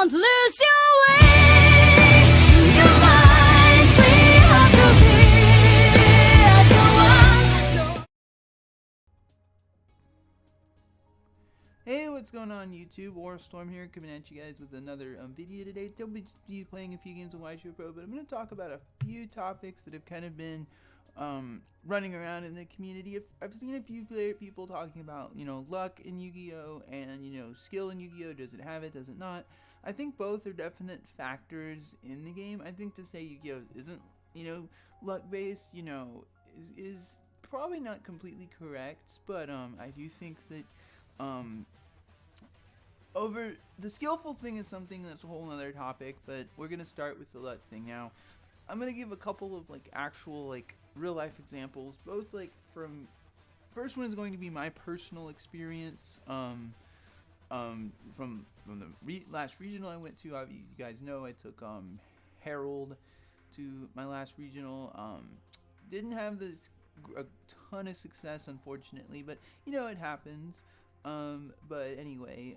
Don't lose your way. Your mind, we have to be as one. Hey, what's going on YouTube? Warstorm here, coming at you guys with another video today. I'll be playing a few games of Yugioh Pro, but I'm going to talk about a few topics that have kind of been running around in the community. I've seen a few people talking about, luck in Yu-Gi-Oh! And, skill in Yu-Gi-Oh! Does it have it, does it not? I think both are definite factors in the game. I think to say Yu-Gi-Oh! Isn't, luck-based, is probably not completely correct, but I do think that over the skillful thing is something that's a whole other topic, but we're gonna start with the luck thing now. I'm gonna give a couple of actual real life examples, both from first one is going to be my personal experience from the last regional I went to. You guys know I took Herald to my last regional. Didn't have a ton of success, unfortunately, but it happens. But anyway,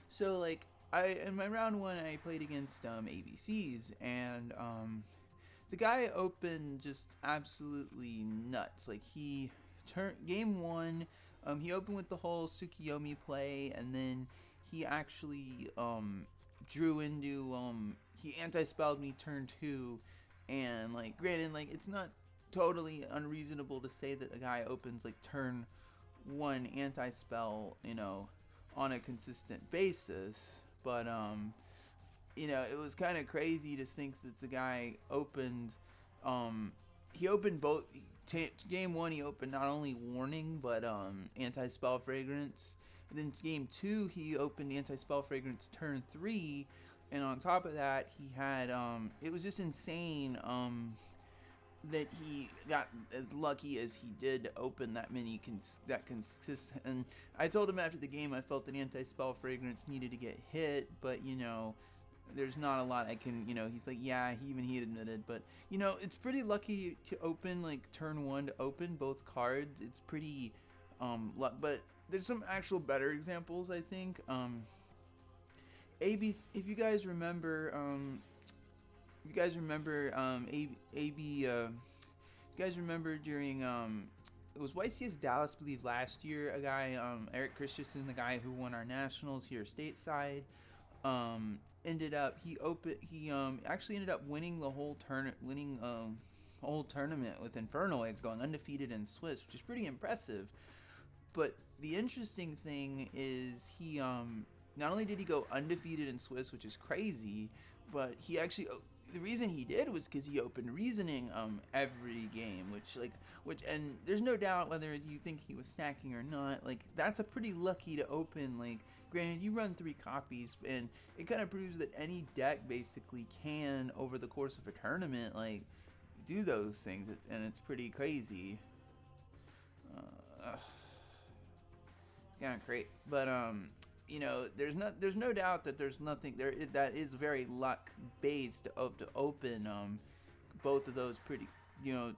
so in my round one I played against ABCs, and the guy opened just absolutely nuts. He game one, he opened with the whole Tsukiyomi play, and then he actually drew into he anti-spelled me turn two, and granted, it's not totally unreasonable to say that a guy opens turn one anti-spell on a consistent basis, but it was kind of crazy to think that the guy opened he opened both game one. He opened not only warning but anti-spell fragrance, and then game two he opened anti-spell fragrance turn three, and on top of that he had it was just insane that he got as lucky as he did to open that many consistent. And I told him after the game I felt that anti-spell fragrance needed to get hit, but there's not a lot I can, he's like, yeah, he admitted, but it's pretty lucky to open turn one to open both cards. It's pretty but there's some actual better examples, I think. AB, if you guys remember, you guys remember during it was YCS Dallas, I believe, last year, a guy Eric Christensen, the guy who won our nationals here stateside, ended up actually ended up winning the whole tournament with Infernoids, going undefeated in Swiss, which is pretty impressive. But the interesting thing is he not only did he go undefeated in Swiss, which is crazy, but he actually, the reason he did was because he opened reasoning every game, which and there's no doubt whether you think he was stacking or not, that's a pretty lucky to open. Granted, you run 3 copies, and it kind of proves that any deck basically can, over the course of a tournament, do those things, and it's pretty crazy. Kind of great, but there's no doubt that there's nothing there that is very luck based to open both of those pretty to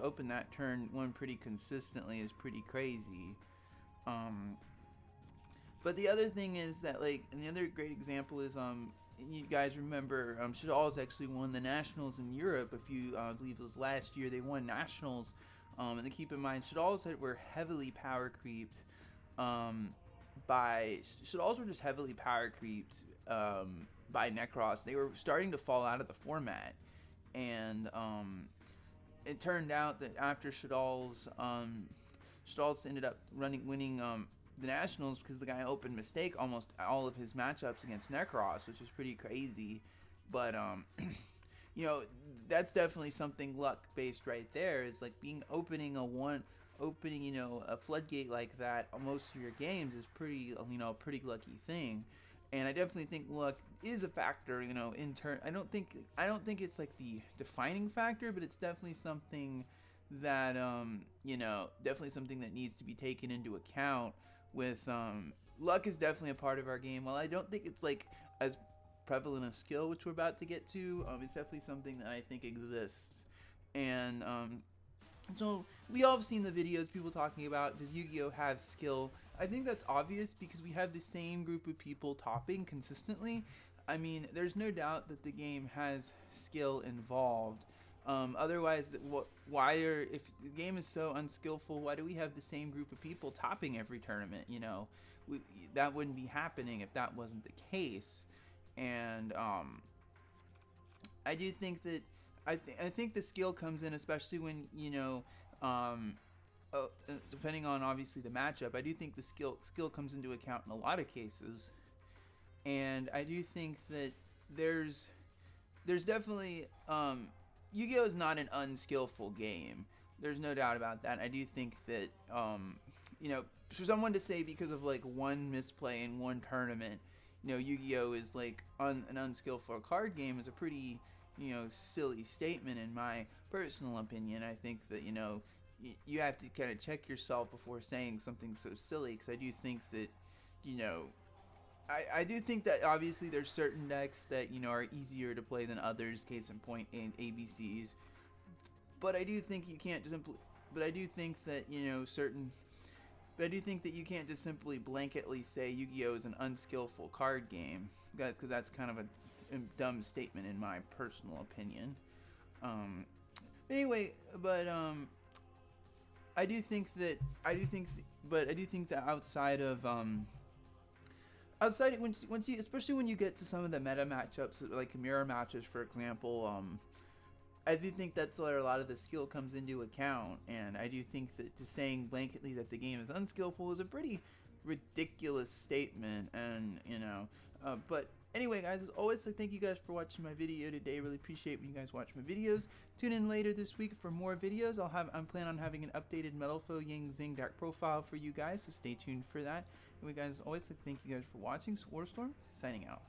open that turn one pretty consistently is pretty crazy. But the other thing is that and the other great example is you guys remember Shadal's actually won the nationals in Europe. I believe it was last year they won nationals, and to keep in mind Shadal's were heavily power creeped Shadal's were just heavily power creeped by Necros. They were starting to fall out of the format, and it turned out that after Shadal's ended up winning the nationals because the guy opened mistake almost all of his matchups against Necros, which is pretty crazy. But that's definitely something luck based right there. Is opening a floodgate like that on most of your games is pretty pretty lucky thing. And I definitely think luck is a factor, in turn. I don't think it's the defining factor, but it's definitely something that definitely something that needs to be taken into account. With luck is definitely a part of our game. While I don't think it's as prevalent a skill, which we're about to get to, it's definitely something that I think exists. And so we all have seen the videos, people talking about, does Yu-Gi-Oh have skill? I think that's obvious because we have the same group of people topping consistently. I mean, there's no doubt that the game has skill involved. Otherwise, why are if the game is so unskillful? Why do we have the same group of people topping every tournament? You know, we, that wouldn't be happening if that wasn't the case. And I do think that I think the skill comes in, especially when um, depending on obviously the matchup. I do think the skill comes into account in a lot of cases, and I do think that there's definitely Yu-Gi-Oh is not an unskillful game. There's no doubt about that. I do think that for someone to say because of like one misplay in one tournament, Yu-Gi-Oh is like an unskillful card game is a pretty silly statement in my personal opinion. I think that you have to kind of check yourself before saying something so silly, because I do think that you know I do think that obviously there's certain decks that are easier to play than others. Case in point, in ABCs. But I do think you can't simply. But I do think that certain. But I do think that you can't just simply blanketly say Yu-Gi-Oh is an unskillful card game, because that's kind of a dumb statement in my personal opinion. Um, anyway, but I do think that outside once you, especially when you get to some of the meta matchups like mirror matches, for example, I do think that's where a lot of the skill comes into account. And I do think that just saying blanketly that the game is unskillful is a pretty ridiculous statement. And but anyway, guys, as always, thank you guys for watching my video today. Really appreciate when you guys watch my videos. Tune in later this week for more videos. I'm planning on having an updated Metal Foe Yang Zing deck profile for you guys, so stay tuned for that. Anyway, guys, as always, thank you guys for watching. Warstorm signing out.